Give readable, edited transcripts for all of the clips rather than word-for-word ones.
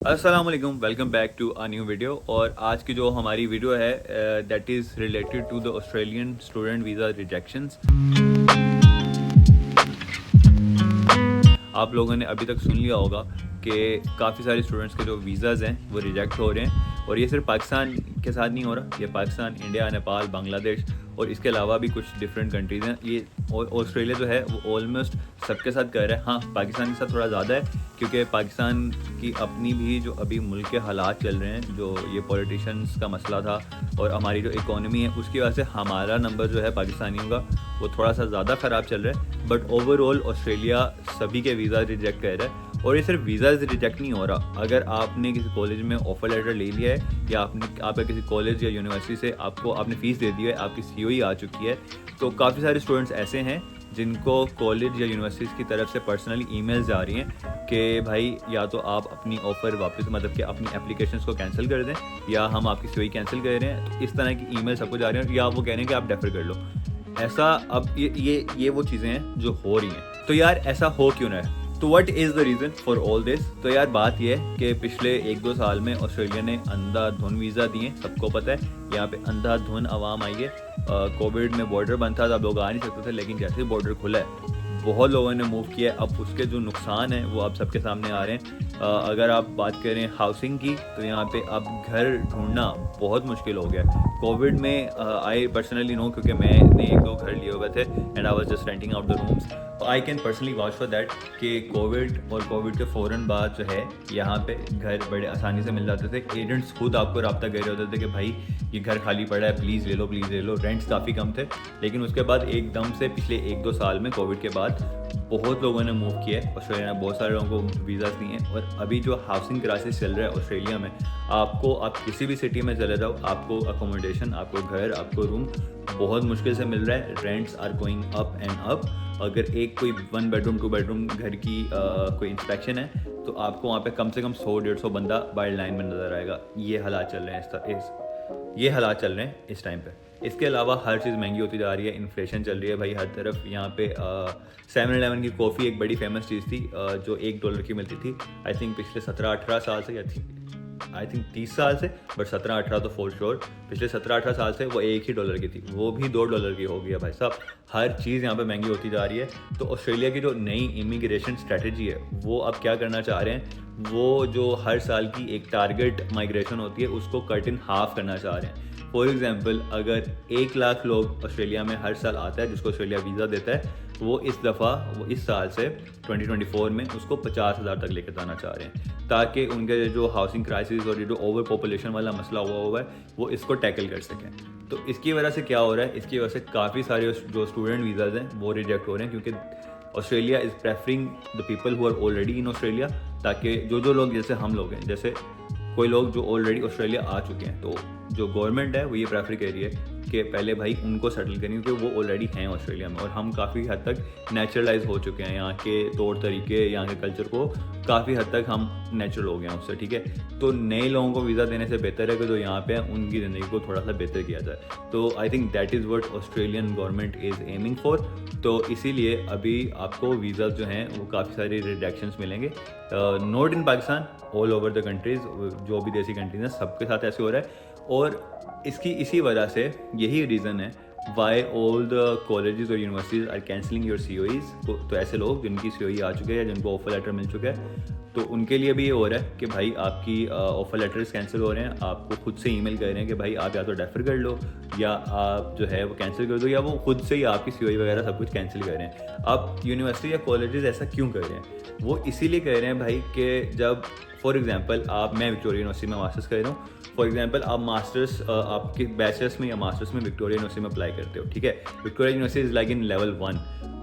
अस्सलाम वालेकुम, welcome back to a new video. और आज की जो हमारी वीडियो है that is related to the Australian student visa rejections. आप लोगों ने अभी तक सुन लिया होगा कि काफ़ी सारे स्टूडेंट्स के जो वीज़ाज़ हैं वो रिजेक्ट हो रहे हैं, और ये सिर्फ पाकिस्तान के साथ नहीं हो रहा, ये पाकिस्तान, इंडिया, नेपाल, बांग्लादेश और इसके अलावा भी कुछ डिफरेंट कंट्रीज़ हैं। ये ऑस्ट्रेलिया जो है वो ऑलमोस्ट सबके साथ कर रहा है। हाँ, पाकिस्तान के साथ थोड़ा ज़्यादा है क्योंकि पाकिस्तान की अपनी भी जो अभी मुल्क के हालात चल रहे हैं, जो ये पॉलिटिशियंस का मसला था और हमारी जो इकोनॉमी है उसकी वजह से हमारा नंबर जो है पाकिस्तानियों का वो थोड़ा सा ज़्यादा ख़राब चल रहा है। बट ओवरऑल ऑस्ट्रेलिया सभी के वीज़ा रिजेक्ट कर रहा है। और ये सिर्फ वीज़ा रिजेक्ट नहीं हो रहा, अगर आपने किसी कॉलेज में ऑफर लेटर ले लिया है या आपका किसी कॉलेज या यूनिवर्सिटी से आपने फ़ीस दे दी है, आपकी सीओई आ चुकी है, तो काफ़ी सारे स्टूडेंट्स ऐसे हैं जिनको कॉलेज या यूनिवर्सिटीज़ की तरफ से पर्सनली ईमेल्स आ रही हैं कि भाई या तो आप अपनी ऑफ़र वापस, मतलब कि अपनी एप्लीकेशंस को कैंसिल कर दें, या हम आपकी सीओई कैंसिल कर रहे हैं। तो इस तरह की ईमेल सबको जा रही हैं, या वो कह रहे हैं कि आप डेफर कर लो। ऐसा अब ये वो चीज़ें हैं जो हो रही हैं। तो यार ऐसा हो क्यों ना है? तो what is the reason for all this? तो यार बात यह है कि पिछले 1-2 साल में ऑस्ट्रेलिया ने अंधाधुन वीज़ा दिए, सबको पता है। यहाँ पे अंधाधुन आवाम आई है। कोविड में बॉर्डर बंद था, तब लोग आ नहीं सकते थे, लेकिन जैसे ही बॉर्डर खुला है बहुत लोगों ने मूव किया। अब उसके जो नुकसान हैं वो अब सबके सामने आ रहे हैं। अगर आप बात करें हाउसिंग की, तो यहाँ पे अब घर ढूंढना बहुत मुश्किल हो गया। कोविड में आई पर्सनली नो, क्योंकि मैंने 1-2 घर लिए हुए थे and I was just renting out the rooms. I can personally watch for that कि कोविड के फ़ौरन बाद जो है यहाँ पे घर बड़े आसानी से मिल जाते थे। एजेंट्स खुद आपको रब्ता कर रहे होते थे कि भाई ये घर खाली पड़ा है, प्लीज़ ले लो, प्लीज़ ले लो। रेंट्स काफ़ी कम थे, लेकिन उसके बाद एकदम से पिछले 1-2 साल में कोविड के बाद बहुत लोगों ने मूव किया है। ऑस्ट्रेलिया ने बहुत सारे लोगों को वीज़ास दिए हैं। और अभी जो हाउसिंग क्राइसिस चल रहा है ऑस्ट्रेलिया में, आप किसी भी सिटी में चले जाओ, आपको अकोमोडेशन, आपको घर, आपको रूम बहुत मुश्किल से मिल रहा है। Rents are going up and up. अगर एक कोई 1 बेडरूम 2 बेडरूम घर की कोई इंस्पेक्शन है तो आपको वहाँ पे कम से कम 100-150 बंदा बाइड लाइन में नज़र आएगा। ये हालात चल रहे हैं इस टाइम पे। इसके अलावा हर चीज़ महंगी होती जा रही है, इन्फ्लेशन चल रही है भाई हर तरफ। यहाँ पे 7-Eleven की कॉफ़ी एक बड़ी फेमस चीज़ थी, जो $1 की मिलती थी। आई थिंक पिछले 17-18 साल से, आई थिंक 30 साल से, बट 17-18 तो फॉर श्योर पिछले 17-18 साल से वो $1 की थी, वो भी $2 की हो गई है भाई साहब। हर चीज़ यहाँ पे महंगी होती जा रही है। तो ऑस्ट्रेलिया की जो नई इमिग्रेशन स्ट्रेटजी है वो अब क्या करना चाह रहे हैं, वो जो हर साल की एक टारगेट माइग्रेशन होती है उसको कट इन हाफ करना चाह रहे हैं। फॉर एग्जाम्पल, अगर 1 लाख लोग ऑस्ट्रेलिया में हर साल आता है जिसको ऑस्ट्रेलिया वीज़ा देता है, वो इस साल से 2024 में उसको 50,000 तक लेकर जाना चाह रहे हैं, ताकि उनके जो हाउसिंग क्राइसिस और ये जो ओवर पॉपुलेशन वाला मसला हुआ है वो इसको टैकल कर सकें। तो इसकी वजह से क्या हो रहा है, इसकी वजह से काफ़ी सारे जो स्टूडेंट वीज़ाज़ हैं वो रिजेक्ट हो रहे हैं, क्योंकि Australia is preferring the people who are already in Australia, ताकि जो लोग, जैसे हम लोग हैं, जैसे कोई लोग जो ऑलरेडी ऑस्ट्रेलिया आ चुके हैं, तो जो गवर्नमेंट है वो ये प्रेफर कर रही है कि पहले भाई उनको सेटल करें, क्योंकि वो ऑलरेडी हैं ऑस्ट्रेलिया में और हम काफ़ी हद तक नेचुरलाइज हो चुके हैं। यहाँ के तौर तरीके, यहाँ के कल्चर को काफ़ी हद तक हम नेचुरल हो गए हैं उससे, ठीक है। तो नए लोगों को वीज़ा देने से बेहतर है कि जो यहाँ पे हैं उनकी ज़िंदगी को थोड़ा सा बेहतर किया जाए। तो I think that is what Australian government is aiming for. तो इसीलिए अभी आपको वीज़ा जो हैं वो काफ़ी सारे रिजेक्शंस मिलेंगे, not in Pakistan, all over the countries, जो भी देसी कंट्रीज हैं सबके साथ ऐसे हो रहा है। और इसी वजह से यही रीज़न है वाई ऑल द कॉलेजेस और universities are cancelling your COEs। तो ऐसे लोग जिनकी COE आ चुके हैं या जिनको ऑफर लेटर मिल चुका है, तो उनके लिए भी ये हो रहा है कि भाई आपकी ऑफर लेटर्स कैंसिल हो रहे हैं, आपको खुद से ईमेल कर रहे हैं कि भाई आप या तो डेफर कर लो या आप जो है वो कैंसिल कर दो, या वो खुद से ही आपकी COE वगैरह सब कुछ कैंसिल कर रहे हैं। अब यूनिवर्सिटी या कॉलेजेस ऐसा क्यों कर रहे हैं? वो इसीलिए कह रहे हैं भाई कि जब फॉर एग्जांपल मैं विक्टोरिया यूनिवर्सिटी में मास्टर्स कर रहा हूँ, फॉर एग्जांपल आप मास्टर्स आपके बैचलर्स में या मास्टर्स में विक्टोरिया यूनिवर्सिटी में अप्लाई करते हो, ठीक है। Victoria university is like in level 1।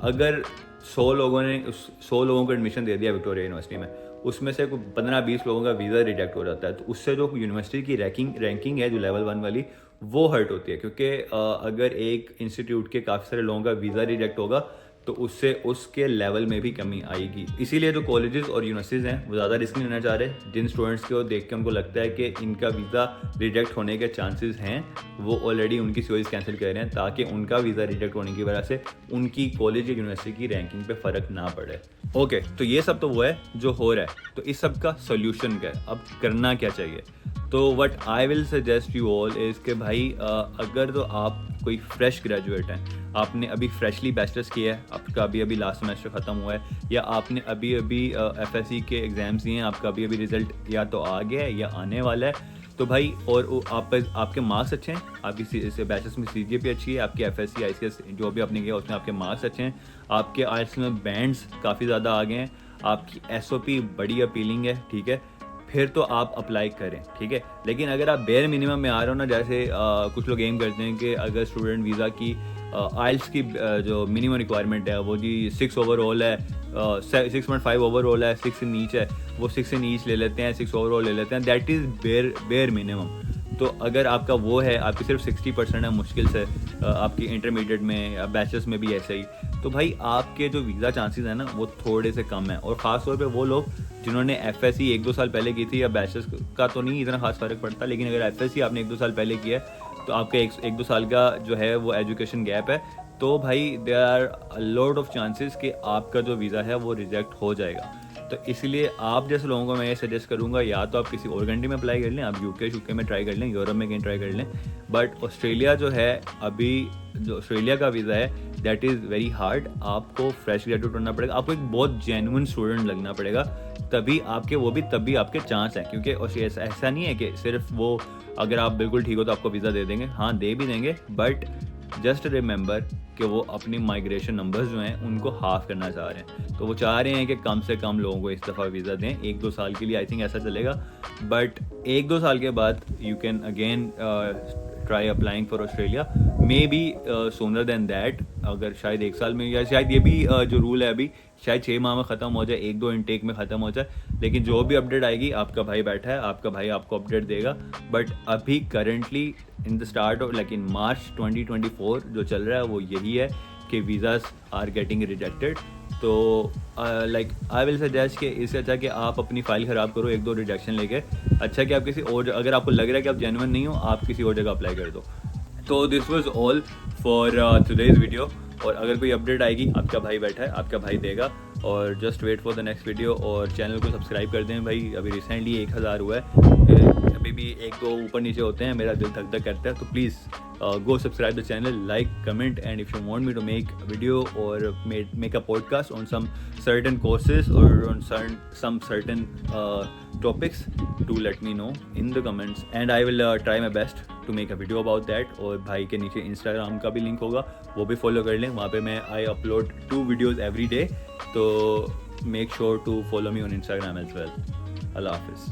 अगर 100 लोगों को एडमिशन दे दिया विक्टोरिया यूनिवर्सिटी में, उसमें से 15-20 लोगों का वीज़ा रिजेक्ट हो जाता है, तो उससे जो यूनिवर्सिटी की रैंकिंग है जो लेवल 1 वाली, वो हर्ट होती है। क्योंकि अगर एक इंस्टीट्यूट के काफ़ी सारे लोगों का वीज़ा रिजेक्ट होगा तो उससे उसके लेवल में भी कमी आएगी। इसीलिए जो कॉलेजेस और यूनिवर्सिटीज़ हैं वो ज़्यादा रिस्क नहीं लेना चाह रहे। जिन स्टूडेंट्स को देख के उनको लगता है कि इनका वीज़ा रिजेक्ट होने के चांसेस हैं, वो ऑलरेडी उनकी सीओज कैंसिल कर रहे हैं ताकि उनका वीज़ा रिजेक्ट होने की वजह से उनकी कॉलेज या यूनिवर्सिटी की रैंकिंग पे फ़र्क ना पड़े। ओके, तो ये सब तो वो है जो हो रहा है। तो इस सब का सोल्यूशन क्या है, अब करना क्या चाहिए? तो what I will suggest you all is कि भाई अगर तो आप कोई फ्रेश ग्रेजुएट हैं, आपने अभी फ्रेशली बैचलर्स किया है, आपका अभी अभी लास्ट सेमेस्टर ख़त्म हुआ है, या आपने अभी अभी एफएससी के एग्ज़ाम्स दिए हैं, आपका अभी अभी रिज़ल्ट या तो आ गया है या आने वाला है, तो भाई और आपके मार्क्स अच्छे हैं, आपकी बैचलर्स में सीजीपीए अच्छी है, आपकी एफएससी आईसीएस जो भी आपने किया उसमें आपके मार्क्स अच्छे हैं, आपके आईएलटीएस में बैंड्स काफ़ी ज़्यादा आ गए हैं, आपकी एसओपी बड़ी अपीलिंग है, ठीक है, फिर तो आप अप्लाई करें, ठीक है। लेकिन अगर आप बेयर मिनिमम में आ रहे हो ना, जैसे कुछ लोग एम करते हैं कि अगर स्टूडेंट वीज़ा की आइल्स की जो मिनिमम रिक्वायरमेंट है वो जी 6 ओवरऑल है, 6.5 ओवरऑल है, 6 से नीचे है, वो 6 से नीचे ले लेते हैं, 6 ओवरऑल ले लेते हैं, दैट इज़ बेयर मिनिमम। तो अगर आपका वो है, आपकी सिर्फ 60% है मुश्किल से, आपकी इंटरमीडिएट में या बैचलर्स में भी ऐसे ही, तो भाई आपके जो वीज़ा चांसेस हैं ना वो थोड़े से कम है। और ख़ास तौर पे वो लोग जिन्होंने एफएससी 1-2 साल पहले की थी, या बैचलर्स का तो नहीं इतना खास फ़र्क पड़ता, लेकिन अगर एफएससी आपने 1-2 साल पहले किया है तो आपका 1-2 साल का जो है वो एजुकेशन गैप है, तो भाई there are a lot of chances कि आपका जो वीज़ा है वो रिजेक्ट हो जाएगा। तो इसलिए आप जैसे लोगों को मैं ये सजेस्ट करूँगा, या तो आप किसी और कंट्री में अप्लाई कर लें, आप यूके में ट्राई कर लें, यूरोप में कहीं ट्राई कर लें, बट ऑस्ट्रेलिया जो है अभी, जो ऑस्ट्रेलिया का वीज़ा है दैट इज़ वेरी हार्ड। आपको फ्रेश ग्रेजुएट होना पड़ेगा, आपको एक बहुत जेन्युइन स्टूडेंट लगना पड़ेगा, तभी आपके चांस हैं। क्योंकि ऐसा नहीं है कि सिर्फ वो अगर आप बिल्कुल ठीक हो तो आपको वीज़ा दे देंगे, हाँ दे भी देंगे, बट जस्ट रिमेंबर कि वो अपनी माइग्रेशन नंबर्स जो हैं उनको हाफ करना चाह रहे हैं। तो वो चाह रहे हैं कि कम से कम लोगों को इस दफ़ा वीज़ा दें, 1-2 साल के लिए आई थिंक ऐसा चलेगा, बट 1-2 साल के बाद you can again try applying for Australia, may be sooner than that. अगर शायद 1 साल में, या शायद ये भी जो रूल है अभी शायद 6 माह में ख़त्म हो जाए, 1-2 इनटेक में ख़त्म हो जाए, लेकिन जो भी अपडेट आएगी आपका भाई बैठा है, आपका भाई आपको अपडेट देगा। बट अभी currently in the start of like in March 2024 जो चल रहा है वो यही है कि वीज़ाज आर गेटिंग रिजेक्टेड। तो लाइक आई विल सजेस्ट कि इससे अच्छा कि आप अपनी फ़ाइल ख़राब करो 1-2 रिजेक्शन लेके, अच्छा कि आप किसी और, अगर आपको लग रहा है कि आप जेन्युइन नहीं हो, आप किसी और जगह अप्लाई कर दो। तो this was all for today's video, और अगर कोई अपडेट आएगी आपका भाई बैठा है, आपका भाई देगा, और just wait for the next video. और चैनल को सब्सक्राइब कर दें भाई, अभी रिसेंटली 1000 हुआ है, अभी भी 1-2 ऊपर नीचे होते हैं, मेरा दिल धक धक करता है, तो please go subscribe the channel, like, comment, and if you want me to make a video or make a podcast on some certain courses or on some certain topics, do let me know in the comments, and I will try my best to make a video about that. और भाई के नीचे Instagram का भी link होगा, वो भी follow कर लें, वहाँ पे मैं I upload 2 videos every day, तो make sure to follow me on Instagram as well. Allah Hafiz.